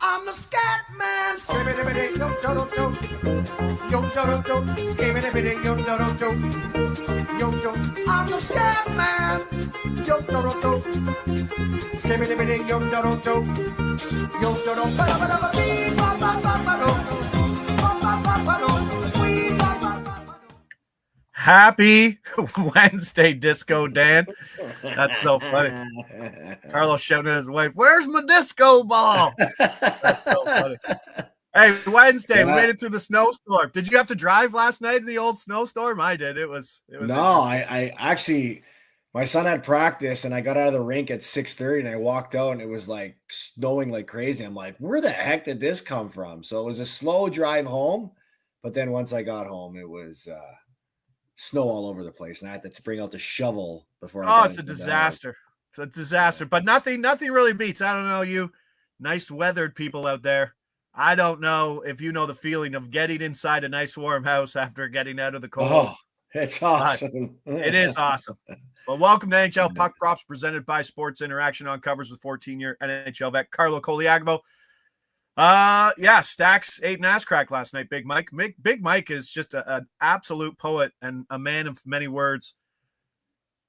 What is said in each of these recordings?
I'm the scat man. I'm the scat man. Happy Wednesday, Disco Dan. That's so funny. Carlos shouting at his wife, "Where's my disco ball?" That's so funny. Hey, Wednesday, we made it through the snowstorm. Did you have to drive last night in the old snowstorm? I did. It was No, I actually, my son had practice and I got out of the rink at 6:30 and I walked out and it was like snowing like crazy. I'm like, where the heck did this come from? So it was a slow drive home, but then once I got home, it was snow all over the place and I had to bring out the shovel before I it's a disaster. It's a disaster, but nothing really beats. I don't know you nice weathered people out there. I don't know if you know the feeling of getting inside a nice warm house after getting out of the cold. Oh, it's awesome. It is awesome. Well, welcome to NHL Puck Props presented by Sports Interaction on covers with 14-year NHL vet Carlo Colaiacovo. Stacks 8 ass crack last night, Big Mike. Big Mike is just an absolute poet and a man of many words.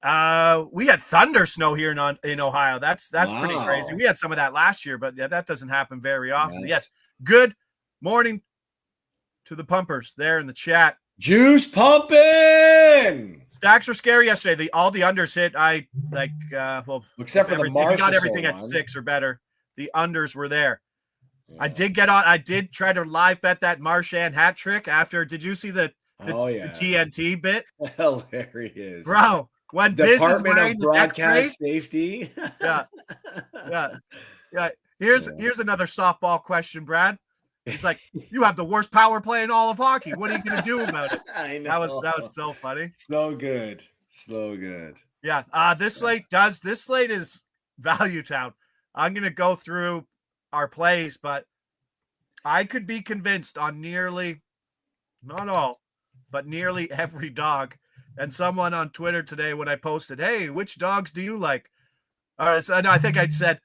We had thunder snow here in Ohio. That's pretty crazy. We had some of that last year, but yeah, that doesn't happen very often. Nice. Yes. Good morning to the pumpers there in the chat. Juice pumping. Stacks were scary yesterday. All the unders hit. Except for the Marshall, we got everything at 6 or better. The unders were there. Yeah. I did try to live bet that Marchand hat trick after. Did you see the TNT bit? Hilarious, bro. When Department of Broadcast Safety. Yeah. Here's another softball question, Brad. He's like, you have the worst power play in all of hockey. What are you going to do about it? I know. That was so funny. So good. Yeah. This slate is value town. I'm going to go through our plays, but I could be convinced on nearly, not all, but nearly every dog. And someone on Twitter today, when I posted, "Hey, which dogs do you like?" I think I said,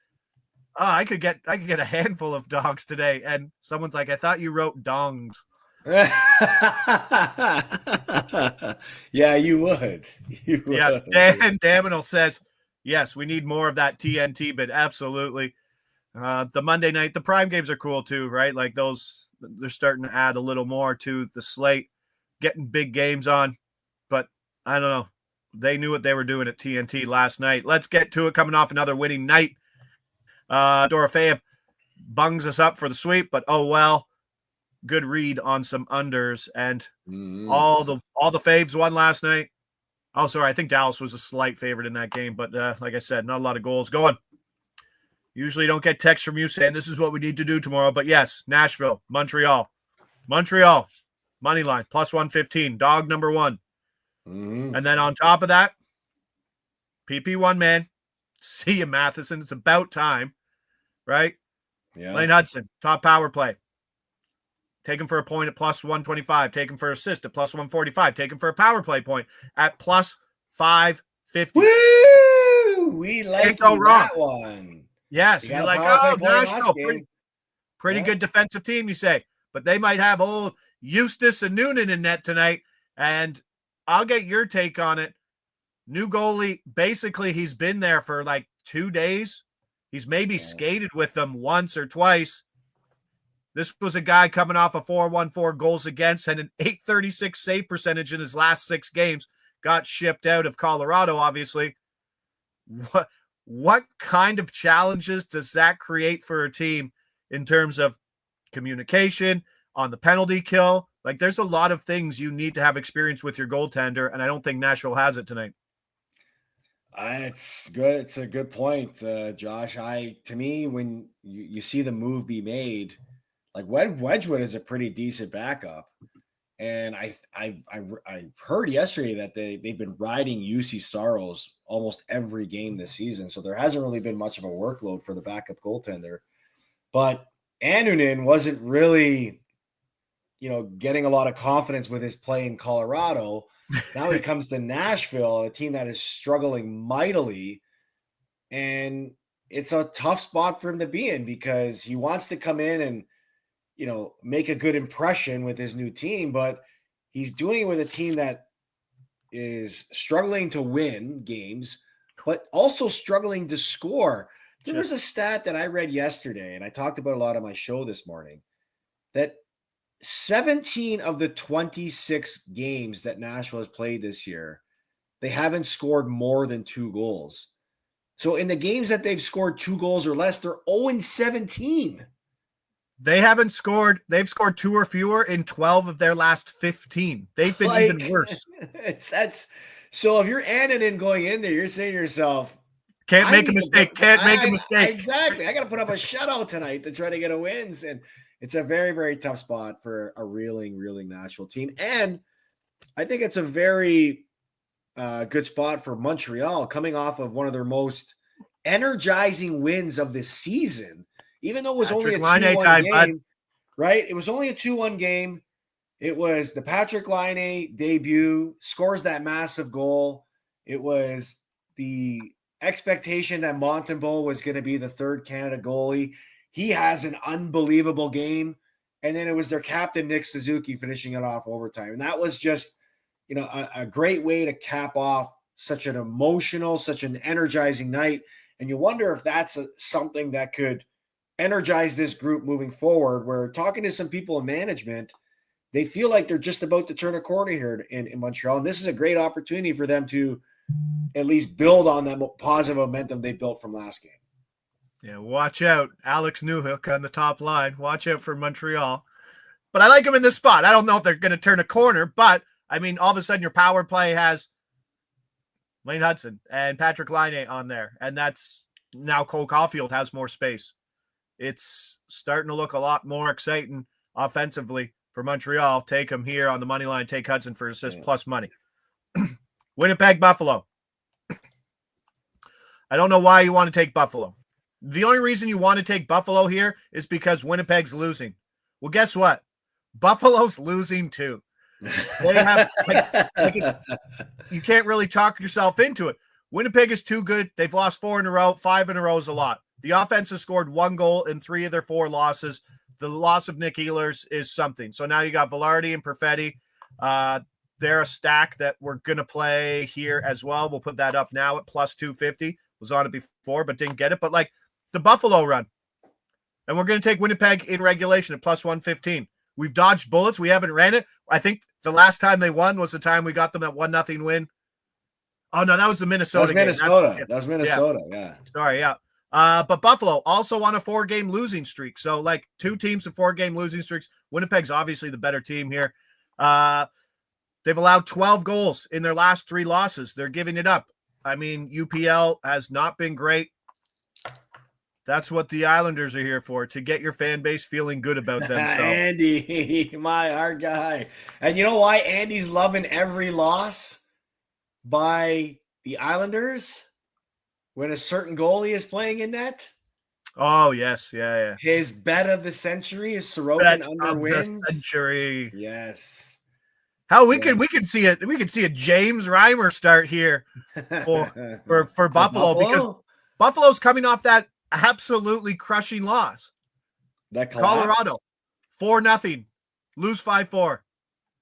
I could get a handful of dogs today. And someone's like, "I thought you wrote dongs." Yeah, you would. Yes, Dan Daminal says, yes, we need more of that TNT, but absolutely. The Monday night, the prime games are cool too, right? Like those, they're starting to add a little more to the slate, getting big games on. But I don't know. They knew what they were doing at TNT last night. Let's get to it. Coming off another winning night. Dorofeyev bungs us up for the sweep, but oh well. Good read on some unders, and all the faves won last night. Oh, sorry, I think Dallas was a slight favorite in that game, but like I said, not a lot of goals going. Usually don't get texts from you saying this is what we need to do tomorrow, but yes, Nashville, Montreal, money line plus 115, dog number 1. And then on top of that, PP1 man. See you, Matheson. It's about time, right? Yeah. Lane Hudson, top power play. Take him for a point at plus 125. Take him for assist at plus 145. Take him for a power play point at plus 550. Woo! We like that one. Yes. You're like, Nashville, pretty good defensive team, you say. But they might have old Eustace and Noonan in net tonight. And I'll get your take on it. New goalie, basically, he's been there for like 2 days. He's maybe skated with them once or twice. This was a guy coming off a 4.14 goals against and an .836 save percentage in his last 6 games. Got shipped out of Colorado, obviously. What kind of challenges does that create for a team in terms of communication, on the penalty kill? Like, there's a lot of things you need to have experience with your goaltender, and I don't think Nashville has it tonight. It's good. It's a good point, Josh. To me, when you see the move be made, like Wedgwood is a pretty decent backup, and I heard yesterday that they've been riding UC Saros almost every game this season, so there hasn't really been much of a workload for the backup goaltender. But Annunen wasn't really, getting a lot of confidence with his play in Colorado. Now he comes to Nashville, a team that is struggling mightily. And it's a tough spot for him to be in because he wants to come in and, make a good impression with his new team, but he's doing it with a team that is struggling to win games, but also struggling to score. There was a stat that I read yesterday, and I talked about a lot on my show this morning, that 17 of the 26 games that Nashville has played this year, they haven't scored more than 2 goals. So in the games that they've scored 2 goals or less, they're 0-17. They've scored 2 or fewer in 12 of their last 15. They've been even worse. So if you're Annunen going in there, you're saying to yourself, Can't make a mistake. Exactly. I got to put up a shutout tonight to try to get a wins. And it's a very, very tough spot for a reeling Nashville team. And I think it's a very good spot for Montreal coming off of one of their most energizing wins of the season. Even though it was only a 2-1 game, right? It was only a 2-1 game. It was the Patrick Laine debut, scores that massive goal. It was the expectation that Montembeault was going to be the third Canada goalie. He has an unbelievable game. And then it was their captain, Nick Suzuki, finishing it off overtime. And that was just, a great way to cap off such an emotional, such an energizing night. And you wonder if that's something that could energize this group moving forward, where talking to some people in management, they feel like they're just about to turn a corner here in Montreal. And this is a great opportunity for them to at least build on that positive momentum they built from last game. Yeah, watch out. Alex Newhook on the top line. Watch out for Montreal. But I like him in this spot. I don't know if they're going to turn a corner, but, I mean, all of a sudden your power play has Lane Hudson and Patrick Laine on there. And that's now Cole Caulfield has more space. It's starting to look a lot more exciting offensively for Montreal. Take him here on the money line. Take Hudson for assist plus money. Winnipeg, Buffalo. I don't know why you want to take Buffalo. The only reason you want to take Buffalo here is because Winnipeg's losing. Well, guess what? Buffalo's losing too. They have you can't really talk yourself into it. Winnipeg is too good. They've lost 4 in a row. 5 in a row is a lot. The offense has scored 1 goal in 3 of their 4 losses. The loss of Nick Ehlers is something. So now you got Velarde and Perfetti. They're a stack that we're going to play here as well. We'll put that up now at plus 250. Was on it before, but didn't get it. But like the Buffalo run. And we're going to take Winnipeg in regulation at plus 115. We've dodged bullets. We haven't ran it. I think the last time they won was the time we got them that 1-0 win. Oh, no, that was the Minnesota game. That was Minnesota, yeah. Sorry, yeah. But Buffalo also on a 4-game losing streak. So, like, 2 teams with 4-game losing streaks. Winnipeg's obviously the better team here. They've allowed 12 goals in their last 3 losses. They're giving it up. I mean, UPL has not been great. That's what the Islanders are here for, to get your fan base feeling good about themselves. Andy, our guy. And you know why Andy's loving every loss by the Islanders when a certain goalie is playing in net? Oh, yes. Yeah. His bet of the century is Sorokin under wins. Century. Yes. How we could see it. We could see a James Reimer start here for Buffalo, because Buffalo's coming off that absolutely crushing loss. That Colorado 4-0, lose 5-4.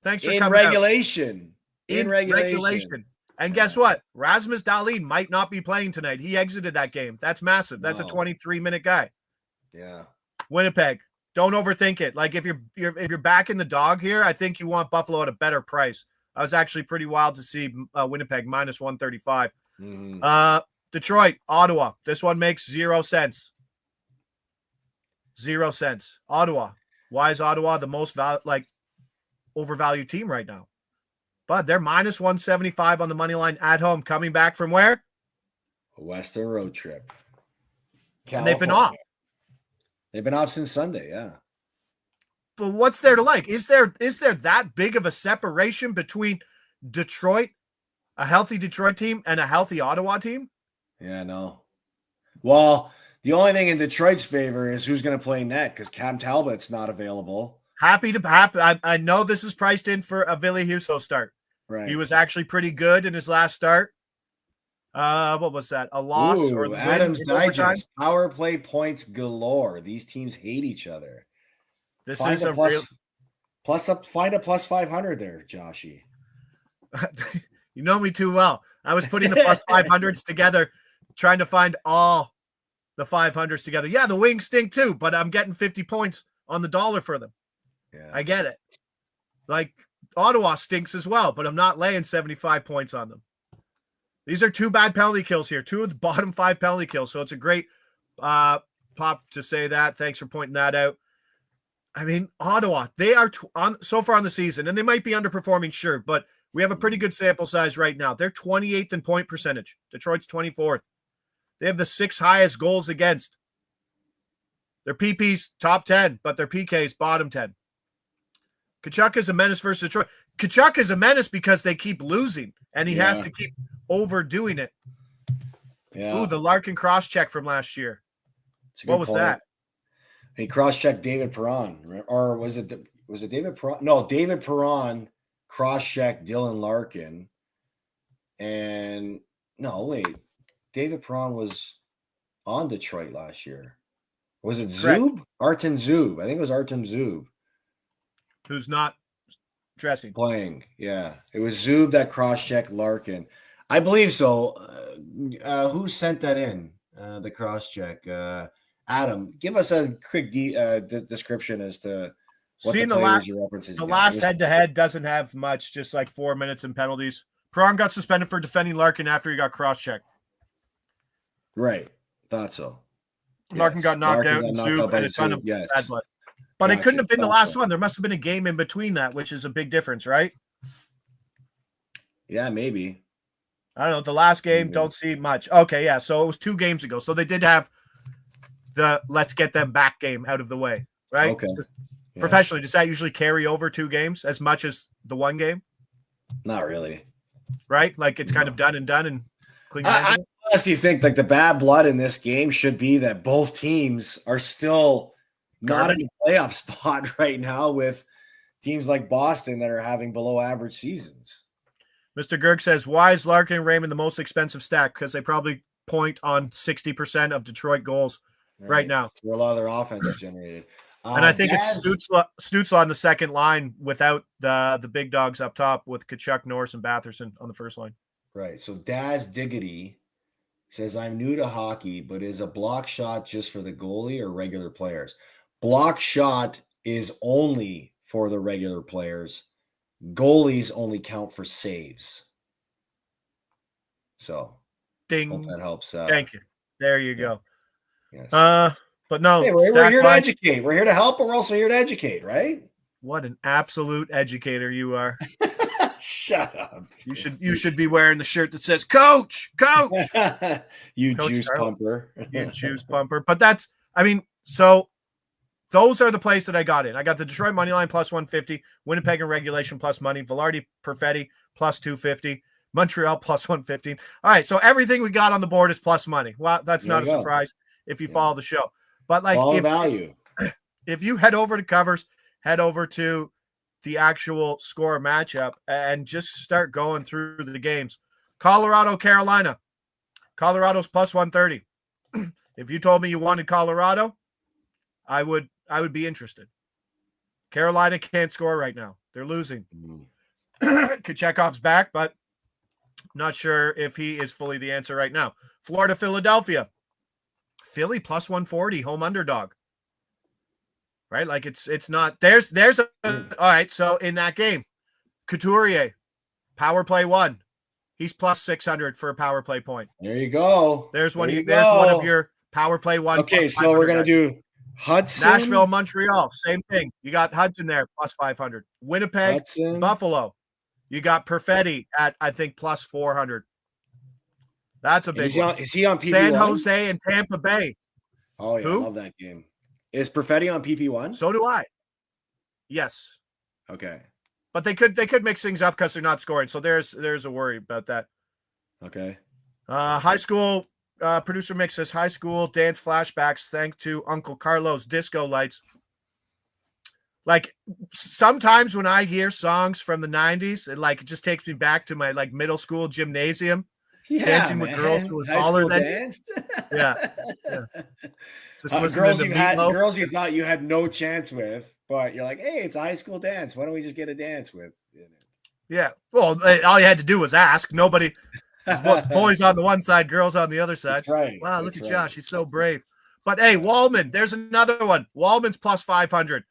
Thanks for coming regulation. Out. In regulation. And guess what? Rasmus Dahlin might not be playing tonight. He exited that game. That's massive. That's a 23-minute guy. Yeah. Winnipeg. Don't overthink it. Like, if you're backing the dog here, I think you want Buffalo at a better price. I was actually pretty wild to see Winnipeg minus 135. Mm-hmm. Detroit, Ottawa. This one makes 0 cents. 0 cents. Ottawa. Why is Ottawa the most overvalued team right now? But they're minus 175 on the money line at home, coming back from where? A Western road trip. California. And they've been off. They've been off since Sunday, yeah. But what's there to like? Is there that big of a separation between Detroit, a healthy Detroit team, and a healthy Ottawa team? Yeah, no. Well, the only thing in Detroit's favor is who's going to play net, because Cam Talbot's not available. I know this is priced in for a Ville Husso start. Right. He was actually pretty good in his last start. What was that? A loss or Ooh, the win Adams in overtime? Digest. Power play points galore. These teams hate each other. This Find is a a real. find a plus 500 there, Joshy. You know me too well. I was putting the plus 500s together, trying to find all the 500s together. Yeah, the Wings stink too, but I'm getting 50 points on the dollar for them. Yeah. I get it. Like Ottawa stinks as well, but I'm not laying 75 points on them. These are 2 bad penalty kills here, 2 of the bottom 5 penalty kills. So it's a great pop to say that. Thanks for pointing that out. I mean, Ottawa, they are so far on the season, and they might be underperforming, sure, but we have a pretty good sample size right now. They're 28th in point percentage. Detroit's 24th. They have the 6th highest goals against. Their PP's top 10, but their PK's bottom 10. Tkachuk is a menace versus Detroit. Tkachuk is a menace because they keep losing, and he has to keep overdoing it. Yeah. Ooh, the Larkin cross-check from last year. What was that? He cross-checked David Perron. Or was it David Perron? No, David Perron cross-checked Dylan Larkin. And no, wait. David Perron was on Detroit last year. Was it Zub? Artem Zub. I think it was Artem Zub. Who's not dressing. Playing. Yeah. It was Zub that cross-checked Larkin. I believe so. Who sent that in? The cross-check. Adam, give us a quick description as to what Seeing the players you're referencing. The last head-to-head doesn't have much, just like 4 minutes and penalties. Perron got suspended for defending Larkin after he got cross-checked. Right. Thought so. Larkin got knocked out and Zub had a ton of bad blood. But it couldn't have been the last one. There must have been a game in between that, which is a big difference, right? Yeah, maybe. I don't know. The last game, don't see much. Okay, yeah. So it was 2 games ago. So they did have the let's get them back game out of the way, right? Okay. Professionally, does that usually carry over 2 games as much as the 1 game? Not really. Right? Like it's kind of done and clean. I honestly think like the bad blood in this game should be that both teams are still not in the playoff spot right now with teams like Boston that are having below average seasons. Mr. Gerg says, why is Larkin and Raymond the most expensive stack? Because they probably point on 60% of Detroit goals right now. That's where a lot of their offense is generated. And I think it's Stützle on the second line without the big dogs up top with Tkachuk, Norris, and Batherson on the first line. Right. So Daz Diggity says, I'm new to hockey, but is a block shot just for the goalie or regular players? Block shot is only for the regular players. Goalies only count for saves. So, ding. Hope that helps. Thank you. There you go. Yes. But no, hey, we're here to educate. We're here to help, but we're also here to educate, right? What an absolute educator you are. Shut up. You should be wearing the shirt that says Coach. You Coach juice Carlo. pumper. You juice pumper. But that's, I mean, so those are the plays that I got in. I got the Detroit money line plus 150, Winnipeg in regulation plus money, Velarde Perfetti plus 250, Montreal plus 115. All right, so everything we got on the board is plus money. Well, that's not a surprise if you follow the show. But like if you head over to covers, head over to the actual score matchup and just start going through the games. Colorado, Carolina. Colorado's plus 130. If you told me you wanted Colorado, I would be interested. Carolina can't score right now. They're losing. Kachekov's back, but not sure if he is fully the answer right now. Florida, Philadelphia. Philly plus 140, home underdog. Right? Like it's not there's all right. So in that game, Couturier, power play 1. He's plus 600 for a power play point. There you go. There's one of your power play 1. Okay, so we're gonna do Hudson, Nashville, Montreal, same thing. You got Hudson there plus 500. Winnipeg, Hudson. Buffalo. You got Perfetti at I think plus 400. That's a big one. Is he on PP1? San Jose and Tampa Bay. Oh yeah, I love that game. Is Perfetti on PP1? So do I. Yes. Okay. But they could mix things up because they're not scoring. So there's a worry about that. Okay. High school producer Mick says high school dance flashbacks thanks to Uncle Carlo's disco lights. Like sometimes when I hear songs from the 90s, it just takes me back to my like middle school gymnasium dancing with girls who were High taller school than dance. yeah. Just listening to Meatloaf. Girls you thought you had no chance with, but you're like, hey, it's a high school dance. Why don't we just get a dance with? Yeah. Well, all you had to do was ask. Nobody. Boys on the one side, girls on the other side. That's right. Wow, look at Josh. He's so brave. But hey, Wallman, there's another one. Wallman's plus 500.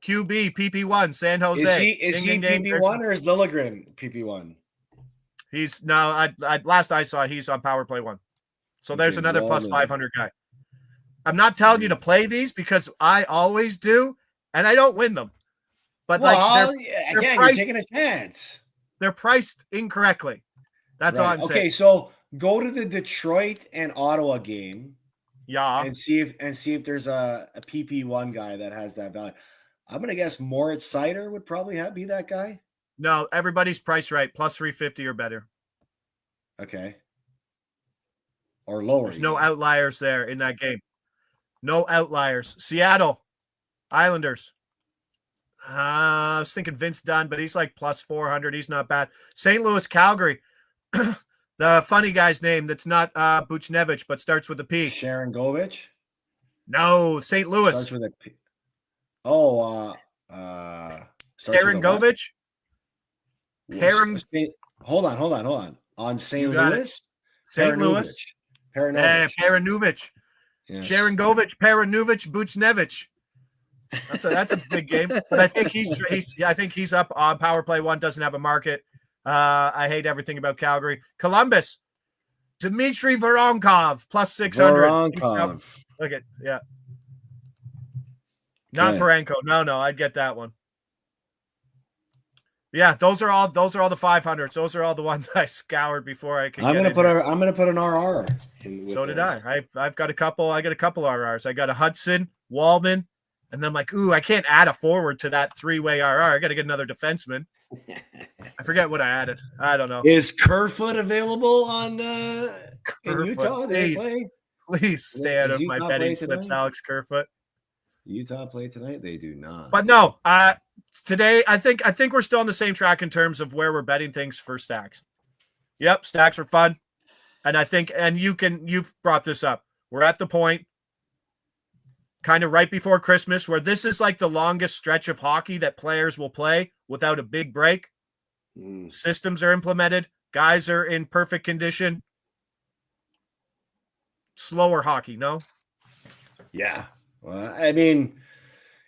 QB, PP1, San Jose. Is he PP1 or is Liljegren PP1? He's no, last I saw, he's on power play 1. So there's another plus 500 guy. I'm not telling you to play these because I always do, and I don't win them. But well, they're again, priced, you're taking a chance. They're priced incorrectly. That's all I'm saying. Okay, so go to the Detroit and Ottawa game. Yeah. And see if there's a PP1 guy that has that value. I'm gonna guess Moritz Seider would probably be that guy. No, everybody's priced right, plus 350 or better. Okay. Or lower. There's no outliers there in that game. No outliers. Seattle Islanders. I was thinking Vince Dunn, but he's like plus 400. He's not bad. St. Louis Calgary. The funny guy's name that's not Buchnevich, but starts with a P. Sharon Govich? No, St. Louis. Starts with a P. Oh, Sharon Govich? Hold on. On St. Louis? St. Louis. Paranovich. Yes. Sharon Govich, Paranovich, Buchnevich. That's a big game. But I think he's up on power play 1, doesn't have a market. I hate everything about Calgary. Columbus, Dmitry Voronkov, plus 600. Voronkov. Okay, yeah. Not Parenko. No, I'd get that one. Yeah, those are all the 500s. Those are all the ones I scoured before I could. I'm gonna put an RR. So did I. I've got a couple. I got a couple RRs. I got a Hudson, Wallman, and then I'm like, I can't add a forward to that 3-way RR. I got to get another defenseman. I forget what I added. I don't know. Is Kerfoot available on in Utah? Please stay out of my betting slips, Alex Kerfoot. Utah play tonight? They do not. But no, today I think we're still on the same track in terms of where we're betting things for stacks. Yep, stacks are fun. And I think, and you've brought this up. We're at the point kind of right before Christmas where this is like the longest stretch of hockey that players will play without a big break. Systems are implemented. Guys are in perfect condition. Slower hockey, no? Yeah. Well, I mean,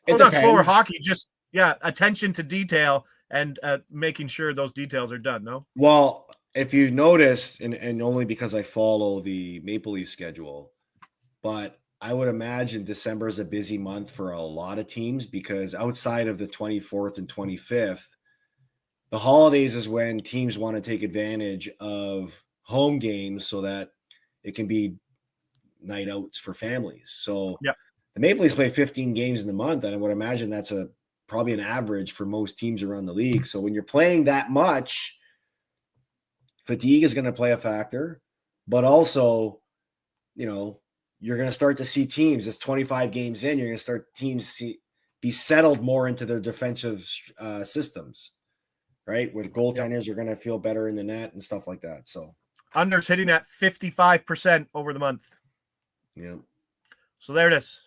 not slower hockey, just, attention to detail and making sure those details are done, no? Well, if you noticed, and only because I follow the Maple Leaf schedule, but I would imagine December is a busy month for a lot of teams because outside of the 24th and 25th, the holidays is when teams want to take advantage of home games so that it can be night outs for families. So the Maple Leafs play 15 games in the month, and I would imagine that's probably an average for most teams around the league. So when you're playing that much, fatigue is going to play a factor, but also, you're going to start to see teams. It's 25 games in. You're going to start teams be settled more into their defensive systems, right? Where the goaltenders are going to feel better in the net and stuff like that. So unders hitting at 55% over the month. Yeah. So there it is.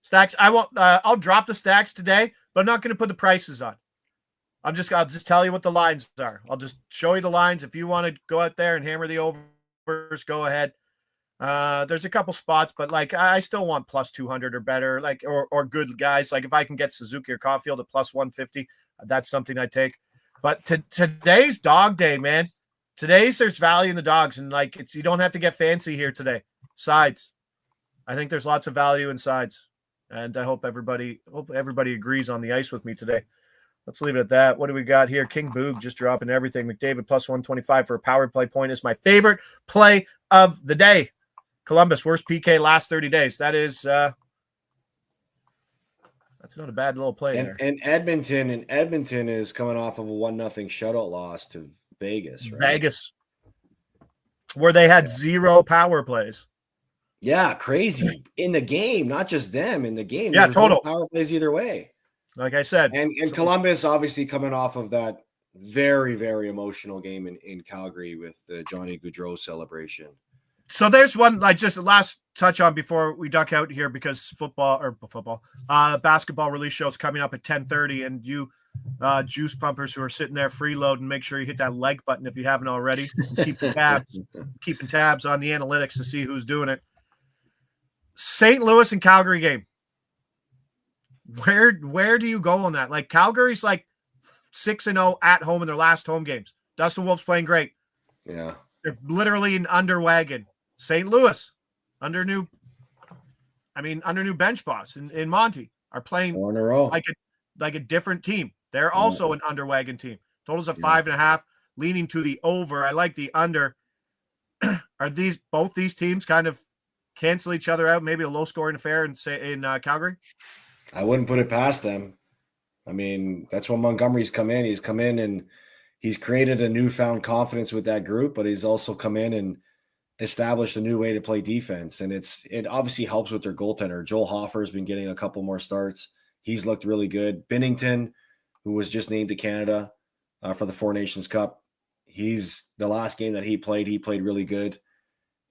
Stacks. I'll drop the stacks today, but I'm not going to put the prices on. I'll just tell you what the lines are. I'll just show you the lines. If you want to go out there and hammer the overs, go ahead. There's a couple spots, but I still want plus 200 or better, or good guys. Like if I can get Suzuki or Caulfield at plus 150, that's something I take. But today's dog day, man. There's value in the dogs, and you don't have to get fancy here today. Sides. I think there's lots of value in sides, and I hope everybody agrees on the ice with me today. Let's leave it at that. What do we got here? King Boog just dropping everything. McDavid plus 125 for a power play point is my favorite play of the day. Columbus, worst PK last 30 days. That is that's not a bad little play there. And Edmonton is coming off of a 1-0 shutout loss to Vegas, right? Vegas, where they had 0 power plays. Yeah, crazy. In the game, not just them, in the game. Yeah, total. No power plays either way. Like I said. And Columbus obviously coming off of that very, very emotional game in Calgary with the Johnny Gaudreau celebration. So there's one, like, just last touch on before we duck out here, because basketball release shows coming up at 10:30, and you juice pumpers who are sitting there freeloading, make sure you hit that like button if you haven't already. Keeping tabs on the analytics to see who's doing it. St. Louis and Calgary game. Where do you go on that? Like, Calgary's like 6-0 at home in their last home games. Dustin Wolf's playing great. Yeah. They're literally an under wagon. St. Louis, under new bench boss in Monty, are playing 4 in a row. like a different team. They're also an under wagon team. Totals of 5.5, leaning to the over. I like the under. Are both these teams kind of cancel each other out? Maybe a low scoring affair in Calgary? I wouldn't put it past them. I mean, that's when Montgomery's come in. He's come in and he's created a newfound confidence with that group, but he's also come in and established a new way to play defense. And it obviously helps with their goaltender. Joel Hofer's been getting a couple more starts. He's looked really good. Binnington, who was just named to Canada for the Four Nations Cup, the last game that he played really good.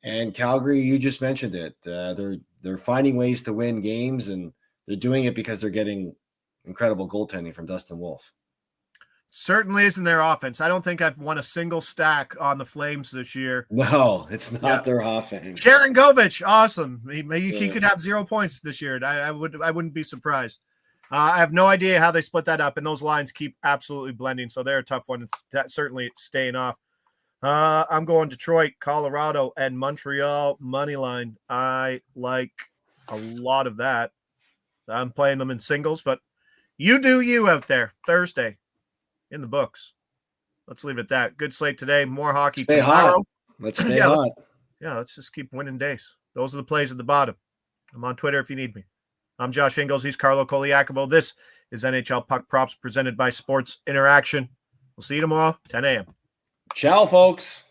And Calgary, you just mentioned it. They're finding ways to win games, and they're doing it because they're getting incredible goaltending from Dustin Wolf. Certainly isn't their offense. I don't think I've won a single stack on the Flames this year. No, it's not their offense. Sharon Govich, awesome. He could have 0 points this year. I wouldn't be surprised. I have no idea how they split that up, and those lines keep absolutely blending. So they're a tough one. It's certainly staying off. I'm going Detroit, Colorado, and Montreal money line. I like a lot of that. I'm playing them in singles, but you do you out there. Thursday in the books. Let's leave it at that. Good slate today. More hockey Stay tomorrow. hot. Let's stay hot. Let's just keep winning days. Those are the plays at the bottom. I'm on Twitter if you need me. I'm Josh Ingles. He's Carlo Colaiacovo. This is NHL Puck Props presented by Sports Interaction. We'll see you tomorrow, 10 a.m. Ciao, folks.